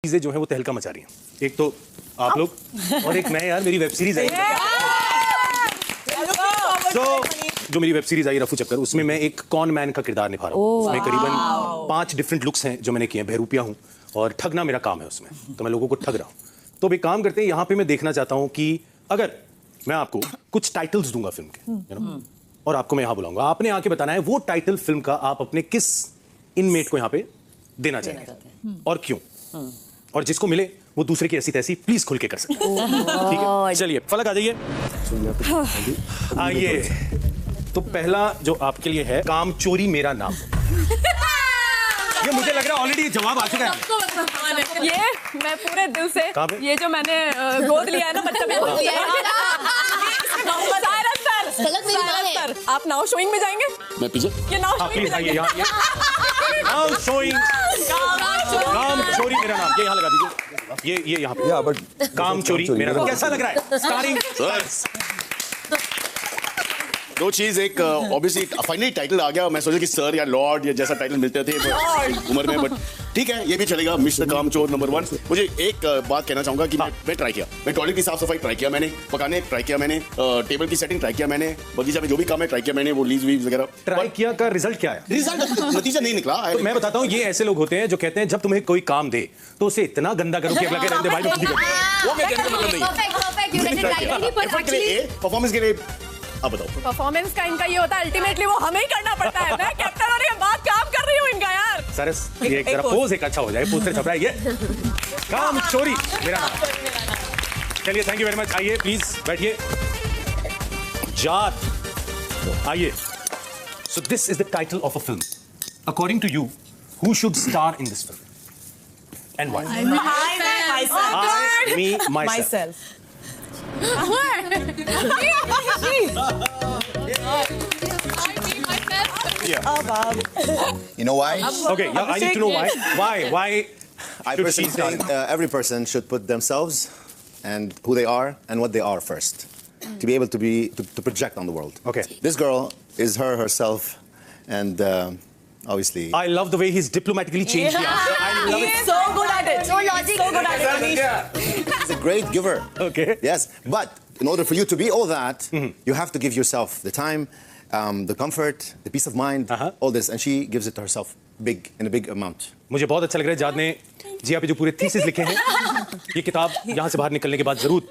चीजें जो है वो तहलका मचा रही हैं। एक तो आप लोग और एक मैं, यार मेरी वेब सीरीज आई जो मेरी वेब सीरीज आई रफू चक्कर, उसमें मैं एक कॉन मैन का किरदार निभा रहा हूँ। उसमें करीबन 5 डिफरेंट लुक्स हैं जो मैंने किए हैं। बहरूपिया हूँ और ठगना मेरा काम है उसमें, तो मैं लोगों को ठग रहा हूँ। तो अब एक काम करते हैं, यहाँ पे मैं देखना चाहता हूँ कि अगर मैं आपको कुछ टाइटल्स दूंगा फिल्म के और आपको मैं यहाँ बुलाऊंगा, आपने आके बताना है वो टाइटल फिल्म का आप अपने किस इनमेट को यहाँ पे देना चाहेंगे और क्यों। और जिसको मिले वो दूसरे की ऐसी तैसी प्लीज खुल के कर सकते हैं। ठीक है, चलिए फलक आ जाइए। आइए, तो पहला जो आपके लिए है, काम चोरी मेरा नाम। ये मुझे लग रहा है ऑलरेडी जवाब आ चुका है। ये मैं पूरे दिल से, ये जो मैंने गोद लिया है ना बच्चा, मैं गोद लिया है। सर, आप नाउ शोइंग में जाएंगे? मैं पीछे। ये नाउ शोइंग में जाएंगे। नाउ शोइंग काम चोरी मेरा नाम, ये यहाँ लगा दीजिए। ये यहाँ पे काम चोरी मेरा नाम। कैसा लग रहा है? स्टारिंग दो चीज, एक ऑब्वियसली फाइनली टाइटल आ गया। मैं सोचा कि सर या लॉर्ड या जैसा टाइटल मिलते थे उम्र में, बट ठीक है, ये भी चलेगा। मिस्टर कामचोर नंबर 1। मुझे एक बात कहना चाहूंगा कि मैं ट्राई किया, मैं टॉयलेट की साफ सफाई ट्राई किया, मैंने पकाने ट्राई किया, मैंने टेबल की सेटिंग ट्राई किया, मैंने बगीचा में जो भी काम है ट्राई किया, मैंने वो लीव्स वीव्स वगैरह ट्राई किया। का रिजल्ट क्या है? रिजल्ट नतीजा नहीं निकला। तो मैं बताता हूँ, ये ऐसे लोग होते हैं जो कहते हैं जब तुम्हें कोई काम दे तो उसे इतना गंदा करो कि अगला कह रहे भाई मैं खुद ही करूं। वो मैं कहने का मतलब नहीं। परफॉर्मेंस के लिए अब बताओ। परफॉर्मेंस का इनका ये होता है, अल्टीमेटली वो हमें ही करना पड़ता है। मैं कैप्टन होने के बाद काम कर रही हूँ इनका, यार। सरस, ये एक जरा पोज एक अच्छा हो जाए, पोस्टर छप रहा है। ये काम चोरी मेरा नाम। चलिए, थैंक यू वेरी मच। आइए प्लीज बैठिए। जात, आइए। So this is the title of a film. According to you, who should star in this film and why? Me, myself. You know why? Okay, yeah, I need to know why. Why? I personally think every person should put themselves and who they are and what they are first, to be able to project on the world. Okay. This girl is herself, and obviously. I love the way he's diplomatically changed the answer. I love it. So good at it. So logic. So good at it. She's a great giver. Okay. Yes, but in order for you to be all that, you have to give yourself the time, the comfort, the peace of mind, all this, and she gives it to herself in a big amount. मुझे बहुत अच्छा लग रहा है जाद ने जी आप जो पूरे थीसिस लिखे हैं, ये किताब यहाँ से बाहर निकलने के बाद जरूर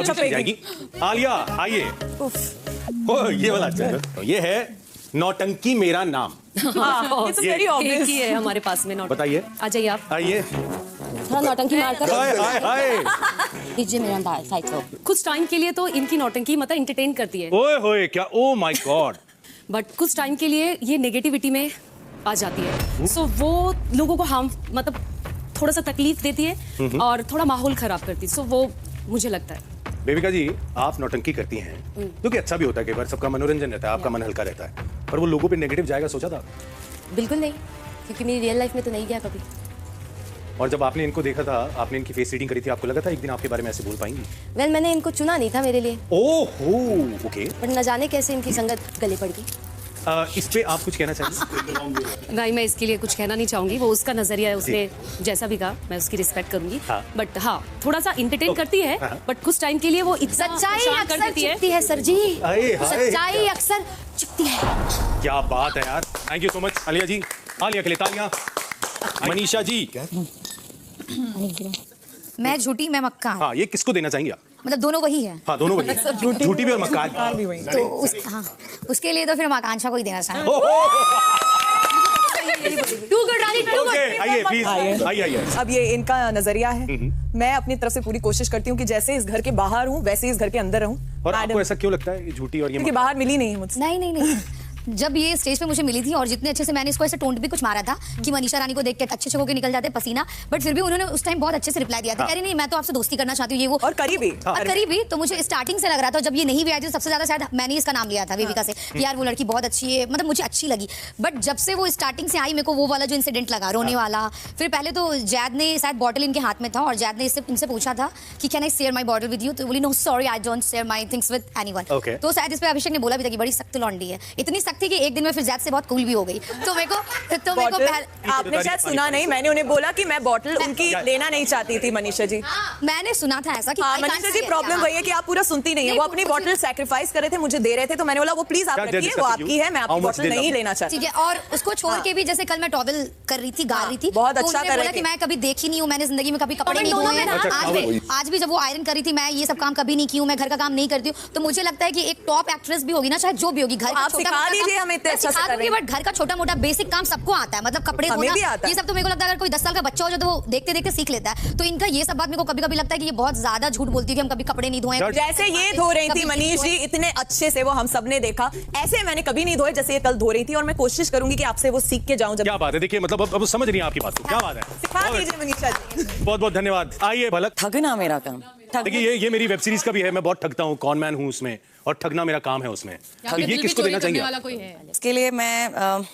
छपेगी। आलिया, आइए। ये वाला अच्छा है। ये है नौटंकी मेरा नाम। एक ही है हमारे पास में। बताइए। आ जाइए आप। आइए। थोड़ा नौटंकी मारकर दीजिए मेरा साइड को। कुछ टाइम के लिए तो इनकी नौटंकी मतलब एंटरटेन करती है। ओए होए क्या, ओ माय गॉड। बट कुछ टाइम के लिए ये नेगेटिविटी में आ जाती है। सो वो लोगों को हार्म मतलब थोड़ा सा तकलीफ देती है और थोड़ा माहौल खराब करती है। सो वो मुझे लगता है। बेबिका जी, आप नौटंकी करती हैं, जो कि अच्छा भी होता है, कई बार सबका मनोरंजन रहता है, आपका मन हल्का रहता है, पर वो लोगों पे नेगेटिव जाएगा, सोचा था? बिल्कुल नहीं, क्योंकि मेरी रियल लाइफ में तो नहीं गया कभी। और जब आपने इनको देखा था, आपने इनकी फेस रीडिंग करी थी, आपको लगा था एक दिन आपके बारे में ऐसे बोल पाएंगी? वेल, मैंने इनको चुना नहीं था मेरे लिए। ओहो, ओके। पर न जाने कैसे इनकी संगत गले पड़ गई। इस पे आप कुछ कहना चाहेंगे? नहीं, मैं इसके लिए कुछ कहना नहीं चाहूंगी। वो उसका नजरिया है, उसने जैसा भी कहा मैं उसकी रिस्पेक्ट करूंगी। बट हाँ, थोड़ा सा इंटरटेन करती है, बट कुछ टाइम के लिए वो सच्चाई अक्सर चुपती है सर जी। सच्चाई अक्सर चुपती है। क्या बात है यार। Thank you so much Alia ji. Alia के लिए तालियां। मनीषा जी। मैं झूठी, मैं मक्का। हाँ, ये किसको देना चाहेंगे आप? मतलब दोनों वही है। हाँ, दोनों वही है। झूठी भी और मक्कार भी। तो उसके लिए तो फिर हम आकांक्षा को ही देना चाहेंगे। Too good, Rani, too good. Okay, आइए प्लीज, आइए। अब ये इनका नजरिया है। मैं अपनी तरफ से पूरी कोशिश करती हूँ कि जैसे इस घर के बाहर हूँ वैसे ही इस घर के अंदर रहूँ। और आपको ऐसा क्यों लगता है ये झूठी और ये? क्योंकि बाहर मिली नहीं है मुझसे। नहीं। जब ये स्टेज पे मुझे मिली थी और जितने अच्छे से मैंने इसको ऐसे टोंट भी कुछ मारा था कि मनीषा रानी को देख के अच्छे होके निकल जाते पसीना, बट फिर भी उन्होंने उस टाइम बहुत अच्छे से रिप्लाई दिया था। कह रही नहीं, मैं तो आपसे दोस्ती करना चाहती हूँ, ये वो। और करीबी तो मुझे स्टार्टिंग से लग रहा था, जब ये नहीं भी आई थी सबसे ज्यादा शायद मैंने इसका नाम लिया था वेविका से कि यार वो लड़की बहुत अच्छी है, मतलब मुझे अच्छी लगी। बट जब से वो स्टार्टिंग से आई, मेरे को वो वाला जो इंसिडेंट लगा रोने वाला, फिर पहले तो जैद ने शायद बॉटल इनके हाथ में था और जैद ने इनसे पूछा था कि can I share my bottle with you, तो बोली no sorry, I don't share my things with anyone. तो शायद इस पे अभिषेक ने बोला भी था कि बड़ी सख्त लौंडी है, इतनी सख्त थी कि एक दिन में फिर जैद से बहुत कूल भी हो गई, तो मेरे को आपने शायद सुना नहीं, मैंने उन्हें बोला कि मैं बॉटल उनकी लेना नहीं चाहती थी मनीषा जी। मैंने सुना था ऐसा कि मनीषा जी प्रॉब्लम वही है कि आप पूरा सुनती नहीं है। वो अपनी बॉटल सैक्रिफाइस कर रहे थे, मुझे दे रहे थे, तो मैंने बोला वो प्लीज आप रखिए, वो आपकी है, मैं आपकी बॉटल नहीं लेना चाहती। ठीक है, और उसको छोड़ के भी जैसे कल मैं टॉवल कर रही थी, गा रही थी, बहुत अच्छा कर रही थी। कि मैं कभी देखी नहीं हूँ, मैंने जिंदगी में कभी कपड़े नहीं धोए। आज भी जब वो आयरन कर रही थी, मैं ये सब काम कभी नहीं की हूँ, मैं घर का काम नहीं करती हूँ, तो मुझे लगता है कि एक टॉप एक्ट्रेस भी होगी ना, चाहे जो भी होगी, घर आप सिखा दीजिए हमें इतने अच्छा से करें। बट घर का छोटा मोटा बेसिक काम सबको आता है, मतलब कपड़े धोना ये सब तो मेरे को लगता है अगर कोई 10 साल का बच्चा हो जाए तो वो देखते देखते सीख लेता है। तो इनका ये सब बात मेरे को कभी कभी लगता है कि ये बहुत ज्यादा झूठ बोलती है कि हम कभी कपड़े नहीं धोए। जैसे ये धो रही थी मनीष जी इतने अच्छे से, वो हम सब ने देखा, ऐसे मैंने कभी नहीं धोए जैसे ये कल धो रही थी, और मैं कोशिश करूंगी कि आपसे वो सीख के जाऊं। क्या बात है, देखिए मतलब अब समझ रही हैं आपकी बात को, क्या बात है, सिखा दीजिए मनीषा जी। बहुत बहुत धन्यवाद। आइए भलक। ठगना मेरा काम। देखिए ये मेरी वेब सीरीज का भी है, मैं बहुत ठगता हूँ, कौन मैन हूँ उसमें, और ठगना मेरा काम है उसमें। तो ये किसको देना चाहिए? इसके लिए मैं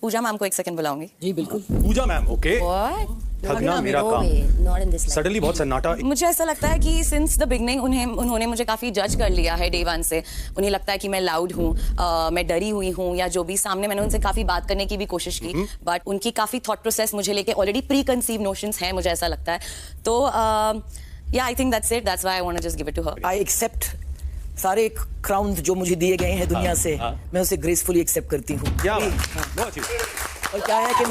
पूजा मैम को एक सेकंड बुलाऊंगी। जी बिल्कुल। पूजा मैम, ओके। ठगना मेरा काम। सडनली बहुत सन्नाटा। मुझे ऐसा लगता है कि सिंस द बिगनिंग उन्होंने मुझे काफी जज कर लिया है डे वन से। उन्हें लगता है कि मैं लाउड हूँ, मैं डरी हुई हूँ, या जो भी सामने मैंने उनसे काफी बात करने की भी कोशिश की, बट उनकी काफी थॉट प्रोसेस मुझे लेके ऑलरेडी प्री कंसीव नोशंस हैं, मुझे ऐसा लगता है। तो या I think that's it, that's why I want to just give it to her. I accept सारे क्राउन जो मुझे दिए गए हैं दुनिया से, मैं उसे ग्रेसफुली एक्सेप्ट करती हूँ। और क्या है कि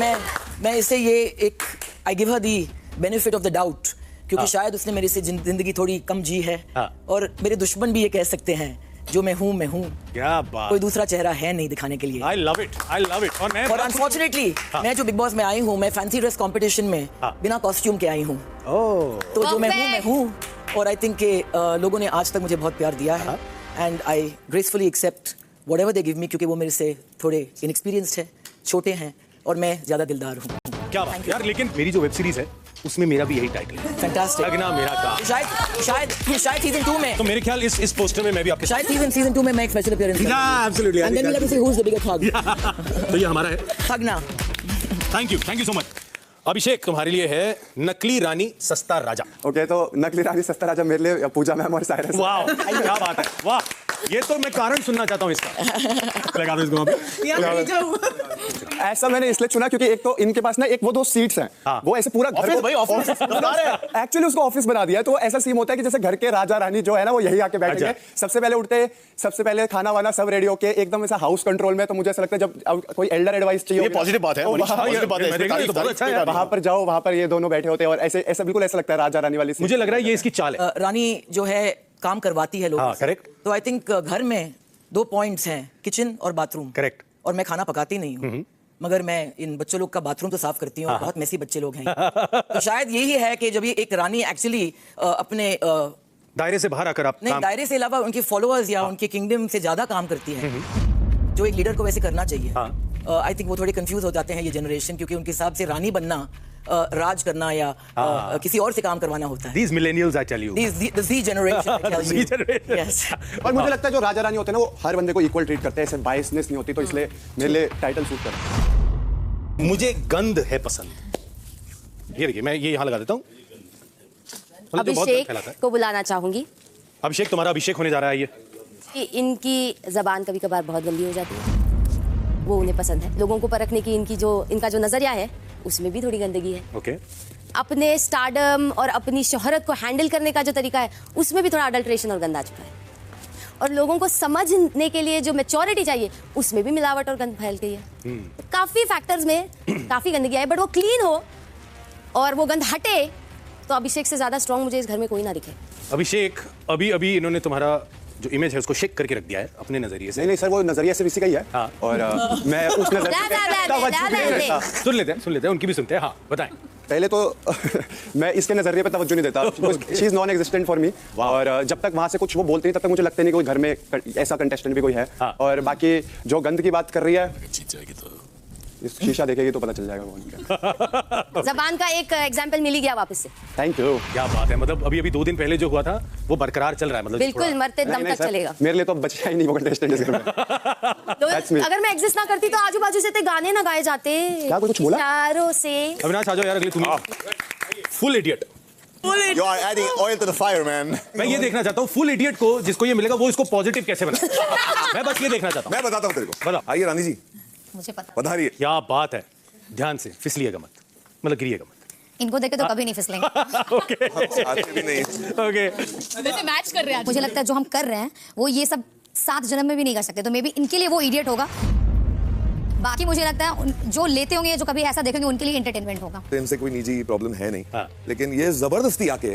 मैं इसे ये एक I give her the benefit of the doubt, क्योंकि शायद उसने मेरे से जिंदगी थोड़ी कम जी है, और मेरे दुश्मन भी ये कह सकते हैं जो मैं हूँ। क्या बात, कोई दूसरा चेहरा है नहीं दिखाने के लिए। I love it. और अनफॉर्चुनेटली मैं जो बिग बॉस में आई हूँ, मैं फैंसी ड्रेस कंपटीशन में बिना कॉस्ट्यूम के आई हूँ। तो जो मैं हूँ, और आई थिंक के लोगों ने आज तक मुझे बहुत प्यार दिया है, and I gracefully accept whatever they give me, क्योंकि वो मेरे से थोड़े इनएक्सपीरियंस्ड है, छोटे हैं, और मैं ज्यादा दिलदार हूँ। क्या बात यार, लेकिन मेरी जो वेब सीरीज है उसमें मेरा भी यही टाइटल है, फैंटास्टिक। ठगना मेरा काम। शायद सीजन 2 में, तो मेरे ख्याल इस पोस्टर में मैं भी आपके शायद सीजन 2 में मैं एक स्पेशल अपीयरेंस करूंगा। Absolutely. And then we have to see who is the bigger ठग। तो ये हमारा है ठगना। Thank you so much. Abhishek, तुम्हारे लिए है नकली रानी सस्ता राजा। ओके, तो नकली रानी सस्ता राजा मेरे लिए पूजा मैम और साइरस। वाह, क्या बात है, वाह। ये तो मैं कारण सुनना चाहता हूँ इसका। लगा दो इसको वहाँ पे। ऐसा मैंने इसलिए चुना क्योंकि एक तो इनके पास ना एक वो 2 सीट्स हैं, वो ऐसे पूरा घर को एक्चुअली उसको ऑफिस बना दिया है। तो ऐसा सीन होता है कि जैसे घर के राजा रानी जो है ना, वो यही आके बैठेंगे। सबसे पहले उठते, सबसे पहले खाना वाना सब रेडी होके एकदम ऐसा हाउस कंट्रोल में। तो मुझे ऐसा लगता है जब कोई एल्डर एडवाइस चाहिए, ये पॉजिटिव बात है, वहां पर जाओ, वहां पर ये दोनों बैठे होते हैं, और ऐसा बिल्कुल ऐसा लगता है राजा रानी वाली। मुझे लग रहा है ये इसकी चाल है। रानी जो है काम करवाती है लोगों से। करेक्ट। तो आई थिंक घर में 2 पॉइंट्स हैं, किचन और बाथरूम। करेक्ट। और मैं खाना पकाती नहीं हूँ, मगर मैं इन बच्चों लोग का बाथरूम तो साफ करती हूँ, और बहुत मैसी बच्चे लोग हैं। तो शायद यही है कि जब ये एक रानी एक्चुअली अपने दायरे से बाहर आकर आप नहीं, दायरे से अलावा उनके फॉलोअर्स या उनके किंगडम से ज्यादा काम करती है, जो एक लीडर को वैसे करना चाहिए। आई थिंक वो थोड़े कंफ्यूज हो जाते हैं ये जनरेशन, क्योंकि उनके हिसाब से रानी बनना राज करना या किसी और से काम करवाना होता है। These millennials, I tell you. The Z generation, I tell you. Z generation. Yes. और मुझे लगता है जो राजा रानी होते हैं ना, वो हर बंदे को इक्वल ट्रीट करते हैं, ऐसे बायसनेस नहीं होती। तो इसलिए मेरे लिए टाइटल सूट करता है। मुझे गंध है पसंद। ये देखिए, मैं ये यहाँ लगा देता हूँ। अभिषेक को बुलाना चाहूंगी। अभिषेक, तुम्हारा अभिषेक होने जा रहा है ये। कि इनकी जबान कभी कभार बहुत गंदी हो जाती है, वो उन्हें पसंद है। लोगों को परखने की इनका जो नजरिया है उसमें भी थोड़ी गंदगी है। ओके। अपने स्टारडम और अपनी शोहरत को हैंडल करने का जो तरीका है उसमें भी थोड़ा अडल्ट्रेशन और गंदा आ चुका है। और लोगों को समझने के लिए जो मैच्योरिटी चाहिए उसमें भी मिलावट और गंद फैल गई है। काफी फैक्टर्स में काफी गंदगी है, बट वो क्लीन हो और वो गंद हटे तो अभिषेक से ज्यादा स्ट्रॉन्ग मुझे इस घर में कोई ना दिखे। अभिषेक, अभी इन्होंने तुम्हारा जो इमेज है उसको शेक करके रख दिया है अपने नजरिए से। नहीं सर, वो नजरिया सिर्फ इसी का ही है। और मैं उस नजरिए सुन लेते हैं, उनकी भी सुनते हैं। हाँ, बताएं। पहले तो मैं इसके नजरिए पे तवज्जो नहीं देता, she is non existent for me. और जब तक वहां से कुछ वो बोलते नहीं, तब तक मुझे लगता नहीं कोई घर में ऐसा कंटेस्टेंट भी कोई है। और बाकी जो गंद की बात कर रही है, शीशा देखेगी तो पता चल जाएगा कौन। जबान का एक एग्जांपल मिल गया वापस से। Thank you. क्या बात है, मतलब अभी 2 दिन पहले जो हुआ था वो बरकरार चल रहा है, मतलब बिल्कुल मरते दम तक चलेगा। मेरे लिए तो बचा ही नहीं वो कंटेस्टेंट। तो अगर मैं एग्जिस्ट ना करती तो आजू बाजू से गाने ना गाए जाते। क्या कुछ बोला? चारों से। अविनाश आ जाओ यार, अगले तुम। Full idiot. You are adding oil to the fire, man. मैं ये देखना चाहता हूँ फुल इडियट को जिसको ये मिलेगा वो इसको पॉजिटिव कैसे बनाए। मैं बस ये देखना चाहता हूँ। मैं बताता हूँ तेरे को। बताओ। आइए रानी जी, मुझे पता पधारिए। क्या बात है, ध्यान से, फिसलिएगा मत, मतलब गिरिएगा मत। इनको देखे तो कभी नहीं फिसलेंगे। ओके आते भी नहीं। ओके वैसे मैच कर रहे हैं। मुझे लगता है जो हम कर रहे हैं वो ये सब 7 जन्म में भी नहीं कर सकते, तो मे बी इनके लिए वो इडियट होगा। बाकी मुझे लगता है जो लेते होंगे जो कभी ऐसा देखेंगे उनके लिए एंटरटेनमेंट होगा। तो इनसे कोई निजी प्रॉब्लम है नहीं, हाँ। लेकिन ये जबरदस्ती आके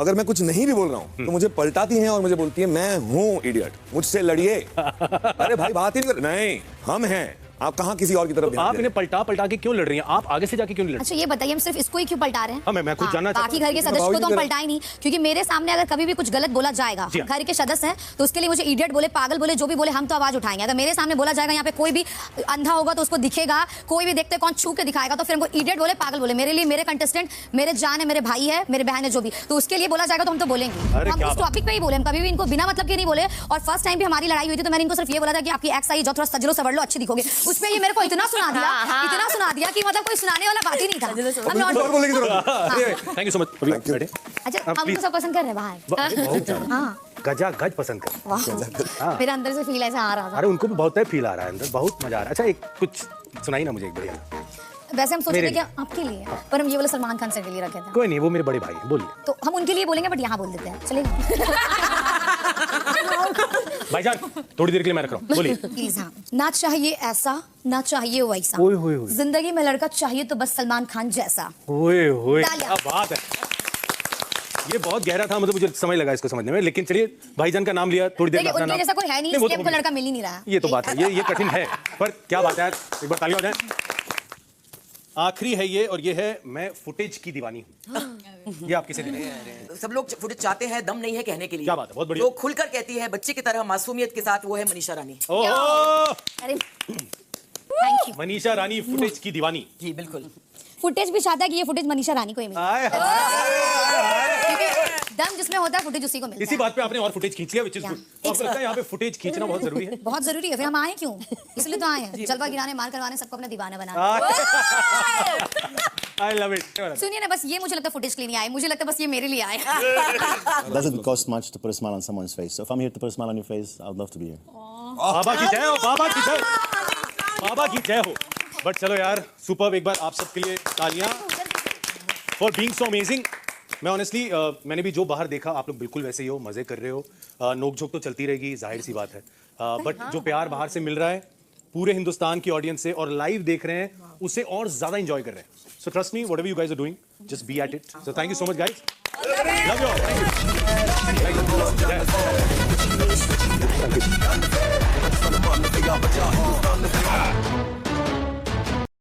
अगर मैं कुछ नहीं भी बोल रहा हूँ तो मुझे पलटाती हैं और मुझे बोलती है मैं हूँ इडियट, मुझसे लड़िए। अरे भाई बात ही नहीं कर, नहीं हम हैं, आप कहाँ किसी और की तरफ ध्यान आप दे इन्हें पलटा पलटा के क्यों लड़ रही हैं? आप आगे से जाके क्यों नहीं लड़ रही? अच्छा ये बताइए हम सिर्फ इसको ही क्यों पलटा रहे हैं? हाँ, मैं खुद जानना चाहता बाकी हूँ। घर के सदस्य को तो हम पलटा ही नहीं, क्योंकि मेरे सामने अगर कभी भी कुछ गलत बोला जाएगा, जी हाँ। घर के सदस्य हैं तो उसके लिए मुझे इडियट बोले, पागल बोले, जो भी बोले हम तो आवाज उठाएंगे। अगर मेरे सामने बोला जाएगा यहाँ पे कोई भी अंधा होगा तो उसको दिखेगा, कोई भी देखते कौन छू के दिखाएगा तो फिर हमको इडियट बोले, पागल बोले। मेरे लिए मेरे कंटेस्टेंट मेरे जान है, मेरे भाई है, मेरे बहन है, जो भी, तो उसके लिए बोला जाएगा तो हम तो बोलेंगे। अरे हम क्या उस बात। टॉपिक पे ही बोले, हम कभी भी इनको बिना मतलब के नहीं बोले। और फर्स्ट टाइम भी हमारी लड़ाई हुई थी तो मैंने इनको सिर्फ ये बोला था कि आपकी एक्स आई, जो थोड़ा सजलो सवर लो, अच्छी दिखोगे। उस पे ये मेरे को इतना सुना दिया कि मतलब कोई सुनाने वाला बात ही नहीं था। और बोलने की जरूरत थैंक यू सो मच। अभी बैठे। अच्छा हम please। तो सब पसंद कर रहे हैं बाहर। बहुत ज्यादा। हाँ गजा गज पसंद कर। वाह, मेरे अंदर से फील ऐसा आ रहा था। अरे उनको भी बहुत फील आ रहा है अंदर, बहुत मजा आ रहा है। अच्छा एक कुछ सुनाई ना मुझे एक बढ़िया। वैसे हम सोच मेरे रहे थे कि आपके लिए, पर हम ये वाला सलमान खान सर के लिए रखे थे। कोई नहीं, वो मेरे बड़े भाई हैं, बोलिए। तो हम उनके लिए बोलेंगे बट यहाँ बोल देते हैं, चलेगा? भाईजान थोड़ी देर के लिए मैं रख रहा हूँ, बोलिए। प्लीज हाँ, ना चाहिए ऐसा ना चाहिए वैसा, ओए होए होए। जिंदगी में लड़का चाहिए तो बस सलमान खान जैसा। ओए होए, तालियां। क्या बात है। ये बहुत गहरा था, मतलब मुझे समय लगा इसको समझने में, लेकिन चलिए भाईजान का नाम लिया, थोड़ी देर में देखिए अपना उनके नाम। जैसा कोई है नहीं, वो इसलिए तो हमको लड़का मिल ही नहीं रहा। ये तो बात है, ये कठिन है, पर क्या बात है यार, एक बार तालियां हो जाए। आखिरी है ये, और ये है मैं फुटेज की दीवानी हूँ। ये आप किसे देंगे? सब लोग फुटेज चाहते हैं, दम नहीं है कहने के लिए। क्या बात है, बहुत बढ़िया। जो खुलकर कहती है बच्चे की तरह मासूमियत के साथ, वो है मनीषा रानी। ओह, अरे thank you. Manisha Rani footage की दीवानी। जी बिल्कुल। फुटेज भी चाहता है कि ये फुटेज मनीषा रानी को ही मिले, आए हाय। क्योंकि दम जिसमें होता है फुटेज उसी को मिलता इसी है। बात पे आपने और फुटेज खींच लिया, विच इज गुड। तो आपको लगता है यहाँ पे फुटेज खींचना बहुत जरूरी है? बहुत जरूरी है, फिर हम आए क्यों? इसलिए तो आए हैं, जलवा गिराने, मार करवाने, सबको अपना दीवाना बनाने। I love it. सुनिए ना, बस ये मुझे लगता है फुटेज के लिए नहीं आए, मुझे लगता है बस ये मेरे लिए आए। Doesn't cost much to put a smile on someone's face. So if I'm here to put a smile on your face, I'd love to be here. बाबा की जय हो, बाबा की जय, बाबा की जय हो। बट चलो यार, सुपर्ब, एक बार आप सबके लिए तालियां फॉर बीइंग सो अमेजिंग। मैं ऑनेस्टली मैंने भी जो बाहर देखा, आप लोग बिल्कुल वैसे ही हो, मजे कर रहे हो, नोक-झोंक तो चलती रहेगी, जाहिर सी बात है, बट जो प्यार बाहर से मिल रहा है पूरे हिंदुस्तान की ऑडियंस से और लाइव देख रहे हैं, उसे और ज्यादा एंजॉय कर रहे हैं। So trust me, whatever you guys are doing, just be at it. So thank you so much guys, love you all, thank you.